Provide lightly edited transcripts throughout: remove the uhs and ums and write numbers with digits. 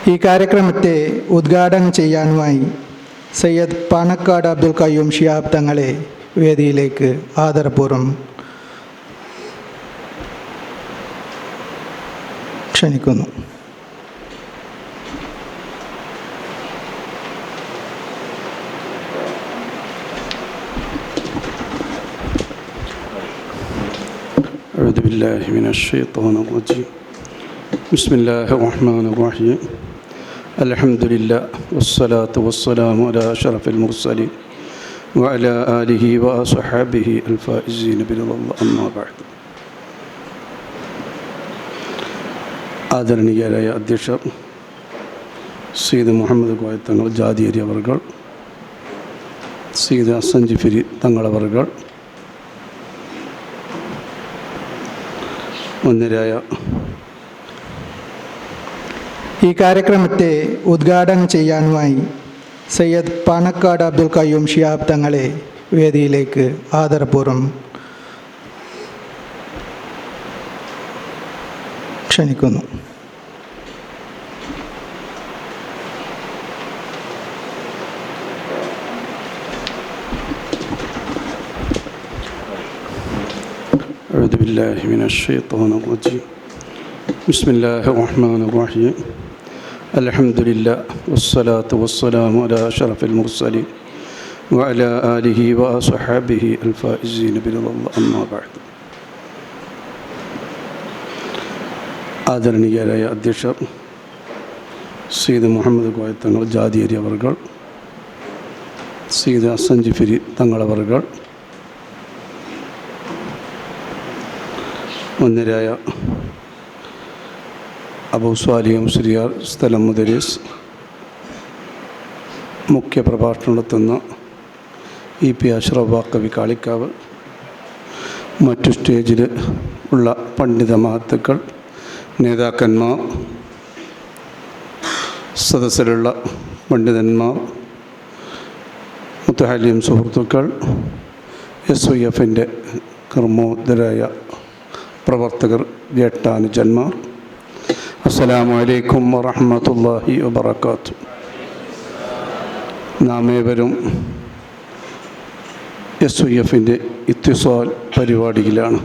ഈ കാര്യക്രമത്തെ ഉദ്ഘാടനം ചെയ്യാനുമായി സയ്യദ് പാണക്കാട് അബ്ദുൽ ഖയ്യൂം ശിഹാബ് തങ്ങളെ വേദിയിലേക്ക് ആദരപൂർവ്വം ക്ഷണിക്കുന്നു. أعوذ بالله من الشيطان الرجيم. بسم الله الرحمن الرحيم. الحمد لله والصلاة والسلام على أشرف المرسلين وعلى آله وأصحابه الفائزين برضا الله. أما بعد. ആദരണീയരായ അധ്യക്ഷർ സയ്യിദ് മുഹമ്മദ് കോയ തങ്ങൾ ജാദിയരി അവർകൾ, സയ്യിദ് ഹസൻ ജിഫരി തങ്ങളവർകൾ, മുന്നിരായ ഈ കാര്യക്രമത്തെ ഉദ്ഘാടനം ചെയ്യാനുമായി സയ്യദ് പാണക്കാട് അബ്ദുൽ ഖയ്യൂം ശിഹാബ് തങ്ങളെ വേദിയിലേക്ക് ആദരപൂർവ്വം ക്ഷണിക്കുന്നു. أعوذ بالله من الشيطان الرجيم. بسم الله الرحمن الرحيم. الحمد لله والصلاة والسلام على أشرف المرسلين وعلى آله وأصحابه الفائزين برضا الله. أما بعد. ആദരണീയരായ അധ്യക്ഷർ സയ്യിദ് മുഹമ്മദ് കോയ തങ്ങൾ ജാദിയരി അവർകൾ, സയ്യിദ് ഹസൻ ജിഫരി തങ്ങളവർകൾ, മുന്നിരായ അബൂ സ്വാലിഹ് മുസ്ലിയാർ സ്ഥലം മുദരിസ്, മുഖ്യ പ്രഭാഷണം നടത്തുന്ന EP അഷ്റഫ് വാക്കവി കാളിക്കാവ്, മറ്റു സ്റ്റേജിൽ ഉള്ള പണ്ഡിത മഹത്തുക്കൾ, നേതാക്കന്മാർ, സദസ്സിലുള്ള പണ്ഡിതന്മാർ, മുത്തഹല്ലിം സുഹൃത്തുക്കൾ, SYF-ൻ്റെ കർമ്മോദരായ പ്രവർത്തകർ, ജേഷ്ഠാനുജന്മാർ, അസ്സലാമു അലൈക്കും വറഹ്മത്തുള്ളാഹി വബറകാതുഹു. നാം ഏവരും SYF-ൻ്റെ ഇത്തിസാൽ പരിപാടിയിലാണ്.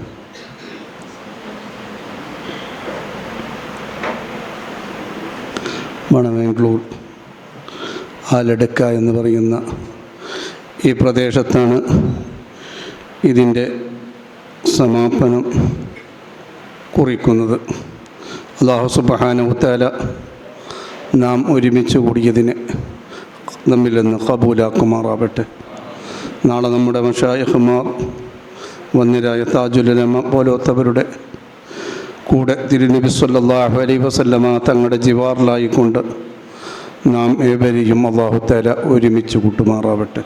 മണവേങ്കളൂർ ആലടുക്ക എന്ന് പറയുന്ന ഈ പ്രദേശത്താണ് ഇതിൻ്റെ സമാപനം കുറിക്കുന്നത്. അല്ലാഹു സുബ്ഹാനഹു തആല നാം ഒരുമിച്ച് കൂടിയതിനെ നമ്മിൽ നിന്ന് ഖബൂലാക്കുമാറാവട്ടെ. നാളെ നമ്മുടെ മശായിഖുമാർ, വന്നിരായ താജുൽ ഉലമ പോലത്തവരുടെ കൂടെ തിരുനബി സ്വല്ലല്ലാഹു അലൈഹി വസല്ലമ തങ്ങളുടെ ജിവാറിലായിക്കൊണ്ട് നാം ഏവരെയും അല്ലാഹു തആല ഒരുമിച്ച് കൂട്ടുമാറാവട്ടെ.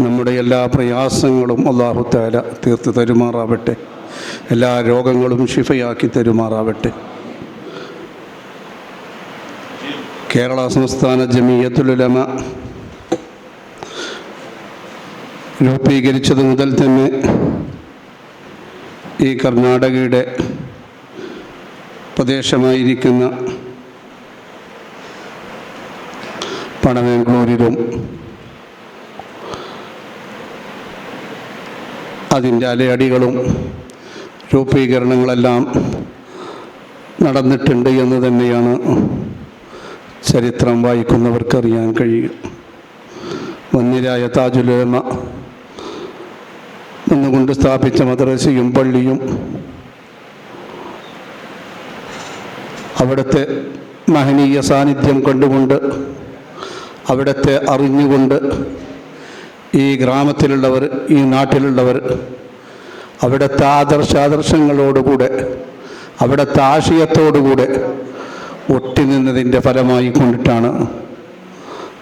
നമ്മുടെ എല്ലാ പ്രയാസങ്ങളും അല്ലാഹു തആല തീർത്ത് തരുമാറാവട്ടെ. എല്ലാ രോഗങ്ങളും ശിഫയാക്കി തരുമാറാവട്ടെ. കേരള സംസ്ഥാന ജമിയത്തുൽ ഉലമ രൂപീകരിച്ചത് മുതൽ തന്നെ ഈ കർണാടകയുടെ പ്രദേശമായിരിക്കുന്ന പണവേങ്കളൂരിലും അതിൻ്റെ അലയടികളും രൂപീകരണങ്ങളെല്ലാം നടന്നിട്ടുണ്ട് എന്ന് തന്നെയാണ് ചരിത്രം വായിക്കുന്നവർക്കറിയാൻ കഴിയുക. വന്നിരായ താജുൽ ഉലമ ഒന്നുകൊണ്ട് സ്ഥാപിച്ച മദ്രസയും പള്ളിയും അവിടുത്തെ മഹനീയ സാന്നിധ്യം കണ്ടുകൊണ്ട്, അവിടുത്തെ അറിഞ്ഞുകൊണ്ട് ഈ ഗ്രാമത്തിലുള്ളവർ, ഈ നാട്ടിലുള്ളവർ അവിടുത്തെ ആദർശങ്ങളോടുകൂടെ, അവിടുത്തെ ആശയത്തോടുകൂടെ ഒട്ടി നിന്നതിൻ്റെ ഫലമായി കൊണ്ടിട്ടാണ്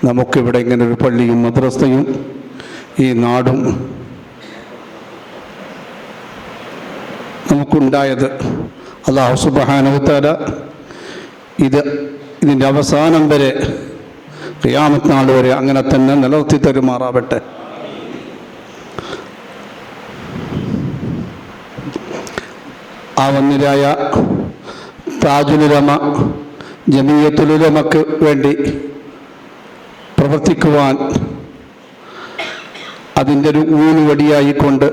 നമുക്കിവിടെ ഇങ്ങനൊരു പള്ളിയും മദ്രസയും ഈ നാടും നമുക്കുണ്ടായത്. അല്ലാഹു സുബ്ഹാനഹു തആല ഇതിൻ്റെ അവസാനം വരെ, ഖിയാമത്ത് നാൾ വരെ അങ്ങനെ തന്നെ നിലനിർത്തി തരുമാറാവട്ടെ. ആ വന്നിരായ താജുൽ ഉലമ ജമിയത്തുൽ ഉലമക്ക് വേണ്ടി പ്രവർത്തിക്കുവാൻ അതിൻ്റെ ഒരു ഊന്നുവടിയായിക്കൊണ്ട്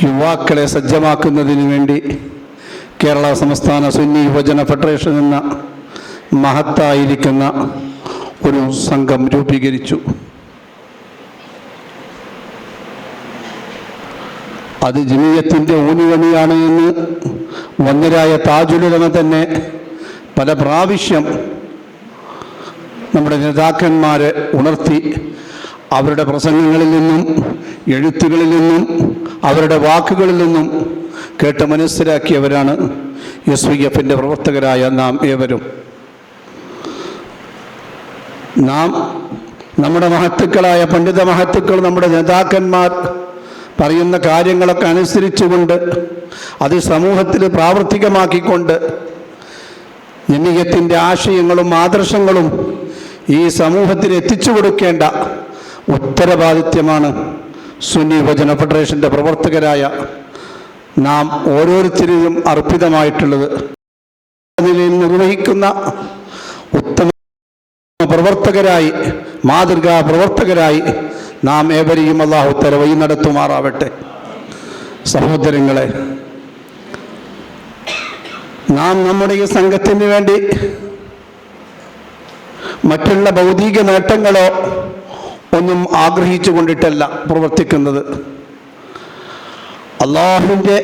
യുവാക്കളെ സജ്ജമാക്കുന്നതിന് വേണ്ടി കേരള സംസ്ഥാന സുന്നി യുവജന ഫെഡറേഷൻ എന്ന മഹത്തായിരിക്കുന്ന ഒരു സംഘം രൂപീകരിച്ചു. അത് ജമിയത്തിൻ്റെ ഊന്നുവടിയാണ് എന്ന് വന്യരായ താജുൽ ഉലമ തന്നെ പല പ്രാവശ്യം നമ്മുടെ നേതാക്കന്മാരെ ഉണർത്തി അവരുടെ പ്രസംഗങ്ങളിൽ നിന്നും എഴുത്തുകളിൽ നിന്നും അവരുടെ വാക്കുകളിൽ നിന്നും കേട്ട് മനസ്സിലാക്കിയവരാണ് SYF-ൻ്റെ പ്രവർത്തകരായ നാം ഏവരും. നാം നമ്മുടെ മഹത്തുക്കളായ പണ്ഡിത മഹത്തുക്കൾ, നമ്മുടെ നേതാക്കന്മാർ പറയുന്ന കാര്യങ്ങളൊക്കെ അനുസരിച്ചുകൊണ്ട് അത് സമൂഹത്തിൽ പ്രാവർത്തികമാക്കിക്കൊണ്ട് ജമിയത്തിൻ്റെ ആശയങ്ങളും ആദർശങ്ങളും ഈ സമൂഹത്തിന് എത്തിച്ചു കൊടുക്കേണ്ട ഉത്തരവാദിത്യമാണ് സുന്നി യുവജന ഫെഡറേഷൻ്റെ പ്രവർത്തകരായ നാം ഓരോരുത്തരും അർപ്പിതമായിട്ടുള്ളത്. നിലയിൽ നിർവഹിക്കുന്ന ഉത്തമ പ്രവർത്തകരായി, മാതൃകാ പ്രവർത്തകരായി നാം ഏവരെയും അല്ലാഹു തആല വഴി നടത്തുമാറാവട്ടെ. സഹോദരങ്ങളെ, നാം നമ്മുടെ ഈ സംഘത്തിന് വേണ്ടി മറ്റുള്ള ഭൗതിക നേട്ടങ്ങളോ ഒന്നും ആഗ്രഹിച്ചു കൊണ്ടിട്ടല്ല പ്രവർത്തിക്കുന്നത്. അല്ലാഹുവിൻ്റെ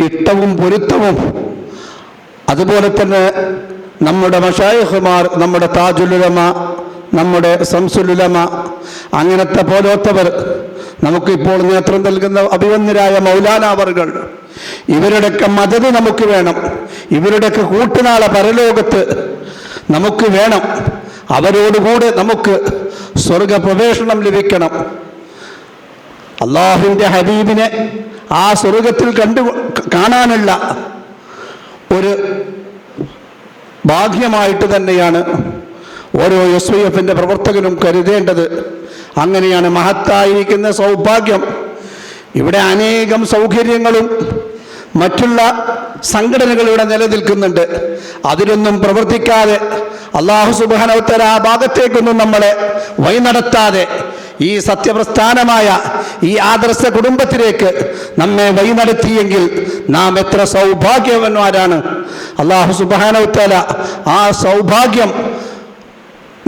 ഇഷ്ടവും പൊരുത്തവും അതുപോലെ തന്നെ നമ്മുടെ മശായിഖുമാർ, നമ്മുടെ താജുൽ ഉലമ, നമ്മുടെ ശംസുൽ ഉലമ, അങ്ങനത്തെ പോലത്തവർ, നമുക്കിപ്പോൾ നേതൃത്വം നൽകുന്ന അഭിവന്യരായ മൗലാന അവറുകൾ, ഇവരുടെയൊക്കെ മദത് നമുക്ക് വേണം. ഇവരുടെയൊക്കെ കൂട്ടുനാളെ പരലോകത്ത് നമുക്ക് വേണം. അവരോടുകൂടെ നമുക്ക് സ്വർഗപ്രവേശനം ലഭിക്കണം. അല്ലാഹുവിൻ്റെ ഹബീബിനെ ആ സ്വർഗത്തിൽ കാണാനുള്ള ഒരു ഭാഗ്യമായിട്ട് തന്നെയാണ് ഓരോ SYF-ൻ്റെ പ്രവർത്തകനും കരുതേണ്ടത്. അങ്ങനെയാണ് മഹത്തായിരിക്കുന്ന സൗഭാഗ്യം. ഇവിടെ അനേകം സൗകര്യങ്ങളും മറ്റുള്ള സംഘടനകൾ ഇവിടെ നിലനിൽക്കുന്നുണ്ട്. അതിലൊന്നും പ്രവർത്തിക്കാതെ അല്ലാഹു സുബ്ഹാനഹു വ തആല ആ ഭാഗത്തേക്കൊന്നും നമ്മളെ വഴി നടത്താതെ ഈ സത്യപ്രസ്ഥാനമായ ഈ ആദർശ കുടുംബത്തിലേക്ക് നമ്മെ വഴി നടത്തിയെങ്കിൽ നാം എത്ര സൗഭാഗ്യവാന്മാരാണ്. അല്ലാഹു സുബ്ഹാനഹു വ തആല ആ സൗഭാഗ്യം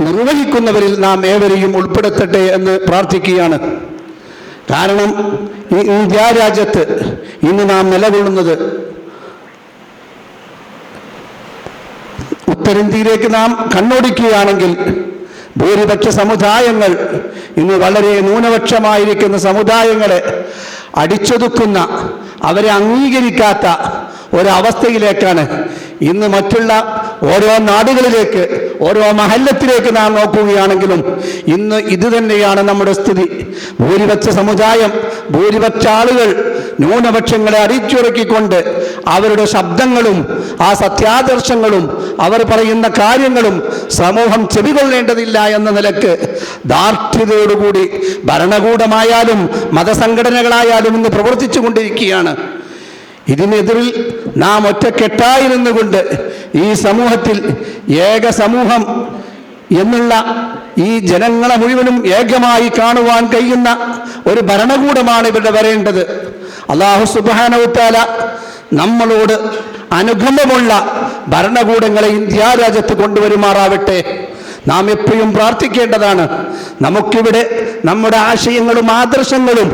നിർവഹിക്കുന്നവരിൽ നാം ഏവരെയും ഉൾപ്പെടുത്തട്ടെ എന്ന് പ്രാർത്ഥിക്കുകയാണ്. കാരണം ഈ ഇന്ത്യ രാജ്യത്ത് ഇന്ന് നാം നിലകൊള്ളുന്നത്, ഉത്തരേന്ത്യയിലേക്ക് നാം കണ്ണോടിക്കുകയാണെങ്കിൽ ഭൂരിപക്ഷ സമുദായങ്ങൾ ഇന്ന് വളരെ ന്യൂനപക്ഷമായിരിക്കുന്ന സമുദായങ്ങളെ അടിച്ചൊതുക്കുന്ന, അവരെ അംഗീകരിക്കാത്ത ഒരവസ്ഥയിലേക്കാണ് ഇന്ന് മറ്റുള്ള ഓരോ നാടുകളിലേക്ക്, ഓരോ മഹല്ലത്തിലേക്ക് നാം നോക്കുകയാണെങ്കിലും ഇന്ന് ഇത് തന്നെയാണ് നമ്മുടെ സ്ഥിതി. ഭൂരിപക്ഷ സമുദായം, ഭൂരിപക്ഷ ആളുകൾ ന്യൂനപക്ഷങ്ങളെ അടിച്ചുറക്കിക്കൊണ്ട് അവരുടെ ശബ്ദങ്ങളും ആ സത്യാദർശങ്ങളും അവർ പറയുന്ന കാര്യങ്ങളും സമൂഹം ചെവികൊള്ളേണ്ടതില്ല എന്ന നിലക്ക് ധാർഷ്ട്യതയോടുകൂടി ഭരണകൂടമായാലും മതസംഘടനകളായാലും ഇന്ന് പ്രവർത്തിച്ചു കൊണ്ടിരിക്കുകയാണ്. ഇതിനെതിരിൽ നാം ഒറ്റക്കെട്ടായി നിന്നുകൊണ്ട് ഈ സമൂഹത്തിൽ ഏക സമൂഹം എന്നുള്ള ഈ ജനങ്ങളെ മുഴുവനും ഏകമായി കാണുവാൻ കഴിയുന്ന ഒരു ഭരണകൂടമാണ് ഇവിടെ വരേണ്ടത്. അല്ലാഹു സുബ്ഹാനഹു വ തആല നമ്മളോട് അനുകമ്പമുള്ള ഭരണകൂടങ്ങളെ ഇന്ത്യ രാജ്യത്ത് കൊണ്ടുവരുമാറാവട്ടെ. നാം എപ്പോഴും പ്രാർത്ഥിക്കേണ്ടതാണ്. നമുക്കിവിടെ നമ്മുടെ ആശയങ്ങളും ആദർശങ്ങളും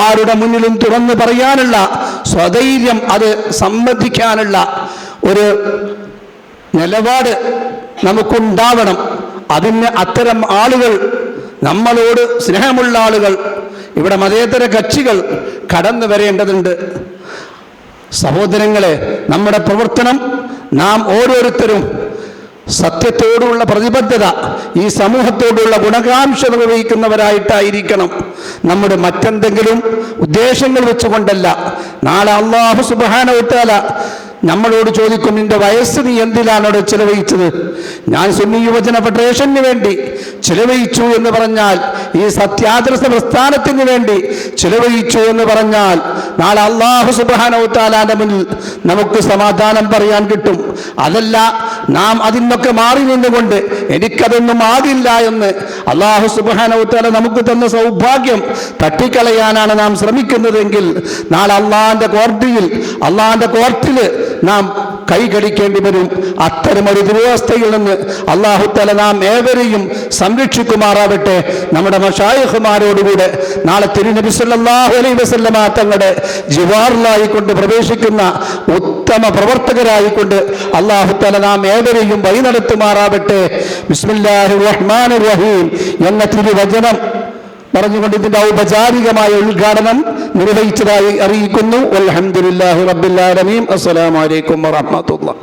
ആരുടെ മുന്നിലും തുറന്നു പറയാനുള്ള സ്വധൈര്യം, അത് സമ്മതിക്കാനുള്ള ഒരു നിലപാട് നമുക്കുണ്ടാവണം. അതിന് അത്തരം ആളുകൾ, നമ്മളോട് സ്നേഹമുള്ള ആളുകൾ, ഇവിടെ മതേതര കക്ഷികൾ കടന്നു വരേണ്ടതുണ്ട്. സഹോദരങ്ങളെ, നമ്മുടെ പ്രവർത്തനം നാം ഓരോരുത്തരും സത്യത്തോടുള്ള പ്രതിബദ്ധത, ഈ സമൂഹത്തോടുള്ള ഗുണകാംക്ഷ നിർവഹിക്കുന്നവരായിട്ടായിരിക്കണം. നമ്മുടെ മറ്റെന്തെങ്കിലും ഉദ്ദേശങ്ങൾ വെച്ചുകൊണ്ടല്ല. നാളെ അല്ലാഹു സുബ്ഹാനഹു വ തആല നമ്മളോട് ചോദിക്കും, നിന്റെ വയസ്സ് നീ എന്തിനാണ് അവിടെ ചിലവഴിച്ചത്? ഞാൻ സുന്നി യുവജന ഫെഡറേഷന് വേണ്ടി ചിലവഴിച്ചു എന്ന് പറഞ്ഞാൽ, ഈ സത്യാദർശ പ്രസ്ഥാനത്തിന് വേണ്ടി ചിലവഴിച്ചു എന്ന് പറഞ്ഞാൽ, നാളെ അല്ലാഹു സുബ്ഹാനഹു വ തആലയുടെ മുന്നിൽ നമുക്ക് സമാധാനം പറയാൻ കിട്ടും. അതല്ല, നാം അതിനൊക്കെ മാറി നിന്നുകൊണ്ട് എനിക്കതൊന്നും ആകില്ല എന്ന് അല്ലാഹു സുബ്ഹാനഹു വ തആല നമുക്ക് തന്ന സൗഭാഗ്യം തട്ടിക്കളയാനാണ് നാം ശ്രമിക്കുന്നതെങ്കിൽ, നാളെ അള്ളാന്റെ കോർട്ടിൽ നാം കൈകടിക്കേണ്ടി വരും. അത്തരമൊരു ദുരവസ്ഥയിൽ നിന്ന് അല്ലാഹു തആല നാം ഏവരെയും സംരക്ഷിക്കുമാറാവട്ടെ. നമ്മുടെ മശായിഖുമാരോടുകൂടെ നാളെ തിരുനബി സല്ലല്ലാഹു അലൈഹി വസല്ലമ തങ്ങളുടെ ജിവാറിലായിക്കൊണ്ട് പ്രവേശിക്കുന്ന ഉത്തമ പ്രവർത്തകരായിക്കൊണ്ട് അല്ലാഹു തആല നാം ഏവരെയും വഴി നടത്തുമാറാവട്ടെ. ബിസ്മില്ലാഹിർ റഹ്മാനിർ റഹീം എന്ന തിരുവചനം പറഞ്ഞുകൊണ്ട് ഇതിന്റെ ഔപചാരികമായ ഉദ്ഘാടനം നിർവഹിച്ചതായി അറിയിക്കുന്നു. അൽഹംദുലില്ലാഹി റബ്ബിൽ ആലമീൻ. അസ്സലാമു അലൈക്കും വറഹ്മത്തുള്ളാഹി.